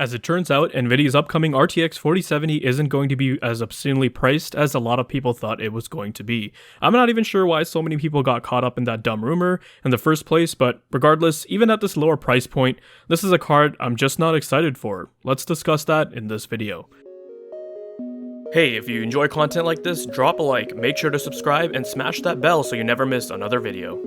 As it turns out, Nvidia's upcoming RTX 4070 isn't going to be as obscenely priced as a lot of people thought it was going to be. I'm not even sure why so many people got caught up in that dumb rumor in the first place, but regardless, even at this lower price point, this is a card I'm just not excited for. Let's discuss that in this video. Hey, if you enjoy content like this, drop a like, make sure to subscribe, and smash that bell so you never miss another video.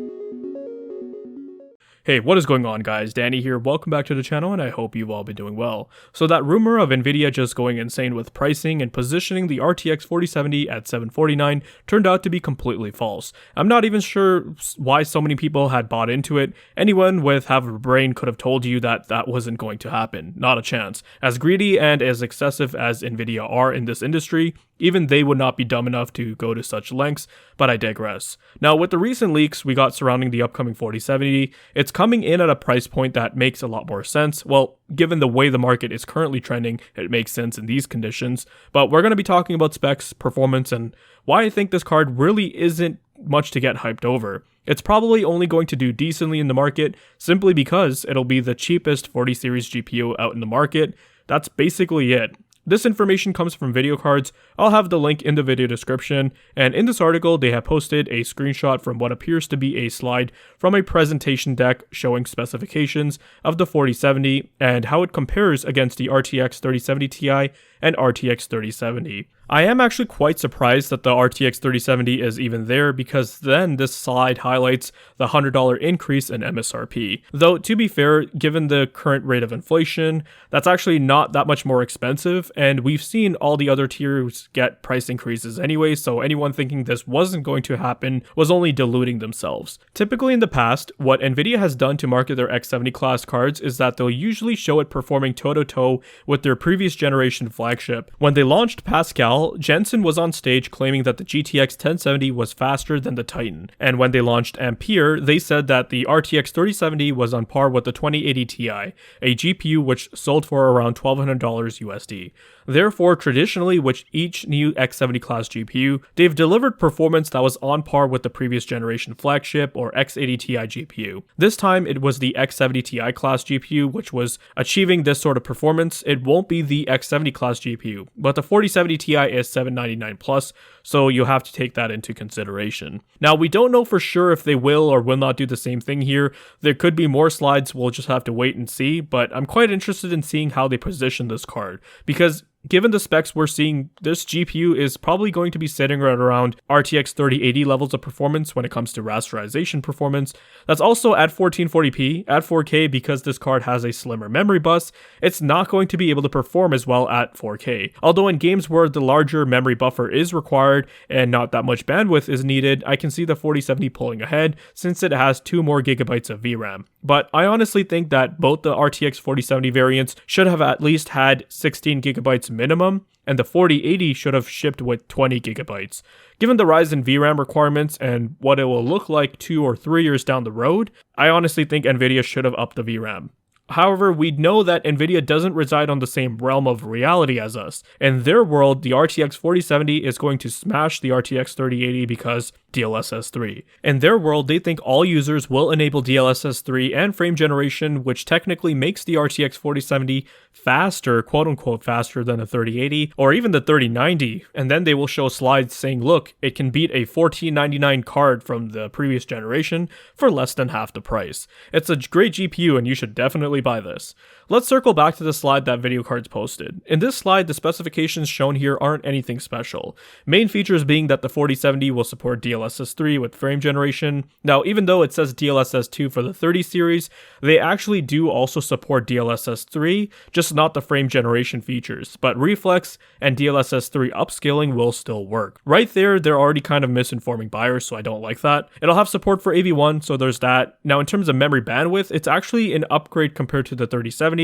Hey, what is going on guys? Danny here, welcome back to the channel and I hope you've all been doing well. So that rumor of Nvidia just going insane with pricing and positioning the RTX 4070 at $749 turned out to be completely false. I'm not even sure why so many people had bought into it. Anyone with half a brain could have told you that that wasn't going to happen. Not a chance. As greedy and as excessive as Nvidia are in this industry, even they would not be dumb enough to go to such lengths, but I digress. Now, with the recent leaks we got surrounding the upcoming 4070, it's coming in at a price point that makes a lot more sense. Well, given the way the market is currently trending, it makes sense in these conditions. But we're going to be talking about specs, performance, and why I think this card really isn't much to get hyped over. It's probably only going to do decently in the market simply because it'll be the cheapest 40 series GPU out in the market. That's basically it. This information comes from Video Cards. I'll have the link in the video description, and in this article they have posted a screenshot from what appears to be a slide from a presentation deck showing specifications of the 4070 and how it compares against the RTX 3070 Ti and RTX 3070. I am actually quite surprised that the RTX 3070 is even there, because then this slide highlights the $100 increase in MSRP. Though, to be fair, given the current rate of inflation, that's actually not that much more expensive, and we've seen all the other tiers get price increases anyway, so anyone thinking this wasn't going to happen was only deluding themselves. Typically in the past, what Nvidia has done to market their X70 class cards is that they'll usually show it performing toe-to-toe with their previous generation flagship. When they launched Pascal, Jensen was on stage claiming that the GTX 1070 was faster than the Titan, and when they launched Ampere, they said that the RTX 3070 was on par with the 2080 Ti, a GPU which sold for around $1,200 USD. Therefore, traditionally, with each new X70 class GPU, they've delivered performance that was on par with the previous generation flagship or X80 Ti GPU. This time, it was the X70 Ti class GPU which was achieving this sort of performance. It won't be the X70 class GPU, but the 4070 Ti is $799 plus, so you'll have to take that into consideration. Now, we don't know for sure if they will or will not do the same thing here. There could be more slides, we'll just have to wait and see, but I'm quite interested in seeing how they position this card, because given the specs we're seeing, this GPU is probably going to be sitting right around RTX 3080 levels of performance when it comes to rasterization performance. That's also at 1440p. At 4K, because this card has a slimmer memory bus, it's not going to be able to perform as well at 4K. Although in games where the larger memory buffer is required and not that much bandwidth is needed, I can see the 4070 pulling ahead since it has 2 more gigabytes of VRAM. But I honestly think that both the RTX 4070 variants should have at least had 16 gigabytes minimum, and the 4080 should have shipped with 20 gigabytes. Given the rise in VRAM requirements and what it will look like 2 or 3 years down the road, I honestly think Nvidia should have upped the VRAM. However, we know that Nvidia doesn't reside on the same realm of reality as us. In their world, the RTX 4070 is going to smash the RTX 3080 because DLSS 3. In their world, they think all users will enable DLSS 3 and frame generation, which technically makes the RTX 4070 faster, quote-unquote faster than the 3080 or even the 3090, and then they will show slides saying, look, it can beat a $1499 card from the previous generation for less than half the price. It's a great GPU and you should definitely buy this. Let's circle back to the slide that Video Cards posted. In this slide, the specifications shown here aren't anything special. Main features being that the 4070 will support DLSS 3 with frame generation. Now, even though it says DLSS 2 for the 30 series, they actually do also support DLSS 3, just not the frame generation features, but reflex and DLSS 3 upscaling will still work. Right there, they're already kind of misinforming buyers, so I don't like that. It'll have support for AV1, so there's that. Now, in terms of memory bandwidth, it's actually an upgrade compared to the 3070,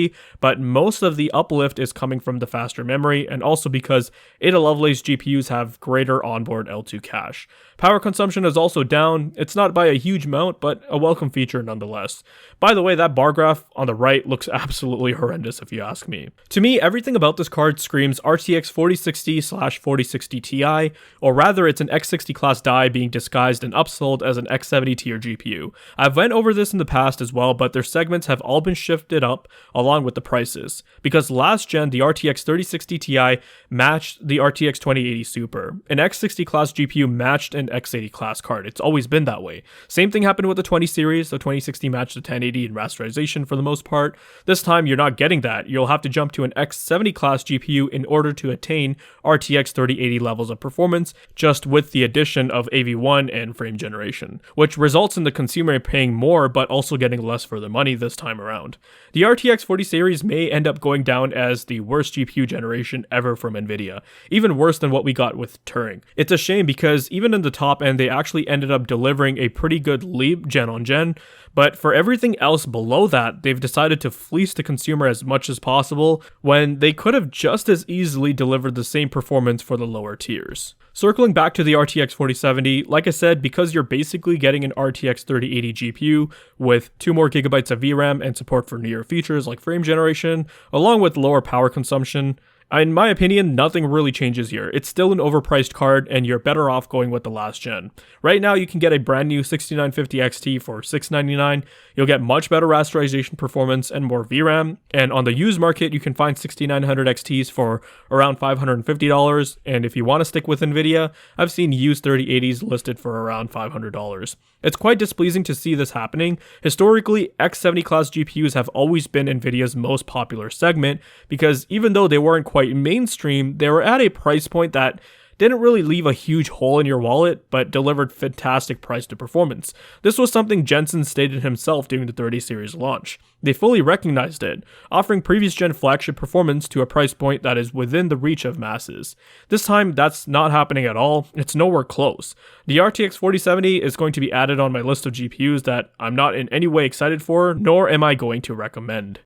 but most of the uplift is coming from the faster memory and also because Ada Lovelace GPUs have greater onboard L2 cache. Power consumption is also down. It's not by a huge amount, but a welcome feature nonetheless. By the way, that bar graph on the right looks absolutely horrendous if you ask me. To me, everything about this card screams RTX 4060/4060 Ti, or rather it's an X60 class die being disguised and upsold as an X70 tier GPU. I've went over this in the past as well, but their segments have all been shifted up along with the prices, because last gen the RTX 3060 Ti matched the RTX 2080 Super. An X60 class GPU matched an X80 class card. It's always been that way. Same thing happened with the 20 series. The 2060 matched the 1080 in rasterization for the most part. This time you're not getting that. You'll have to jump to an X70 class GPU in order to attain RTX 3080 levels of performance, just with the addition of AV1 and frame generation, which results in the consumer paying more but also getting less for their money this time around. The RTX 40 series may end up going down as the worst GPU generation ever from Nvidia, even worse than what we got with Turing. It's a shame because even in the top end they actually ended up delivering a pretty good leap gen on gen, but for everything else below that, they've decided to fleece the consumer as much as possible when they could have just as easily delivered the same performance for the lower tiers. Circling back to the RTX 4070, like I said, because you're basically getting an RTX 3080 GPU with 2 more gigabytes of VRAM and support for newer features like frame generation, along with lower power consumption, in my opinion, nothing really changes here. It's still an overpriced card, and you're better off going with the last gen. Right now, you can get a brand new 6950 XT for $699. You'll get much better rasterization performance and more VRAM. And on the used market, you can find 6900 XTs for around $550. And if you want to stick with Nvidia, I've seen used 3080s listed for around $500. It's quite displeasing to see this happening. Historically, X70 class GPUs have always been Nvidia's most popular segment because even though they weren't quite mainstream, they were at a price point that didn't really leave a huge hole in your wallet, but delivered fantastic price to performance. This was something Jensen stated himself during the 30 series launch. They fully recognized it, offering previous gen flagship performance to a price point that is within the reach of masses. This time, that's not happening at all. It's nowhere close. The RTX 4070 is going to be added on my list of GPUs that I'm not in any way excited for, nor am I going to recommend.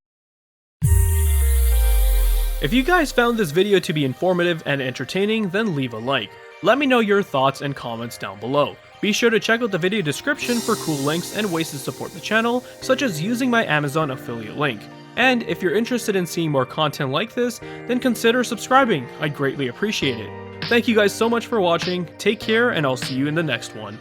If you guys found this video to be informative and entertaining, then leave a like. Let me know your thoughts and comments down below. Be sure to check out the video description for cool links and ways to support the channel, such as using my Amazon affiliate link. And if you're interested in seeing more content like this, then consider subscribing. I'd greatly appreciate it. Thank you guys so much for watching, take care, and I'll see you in the next one.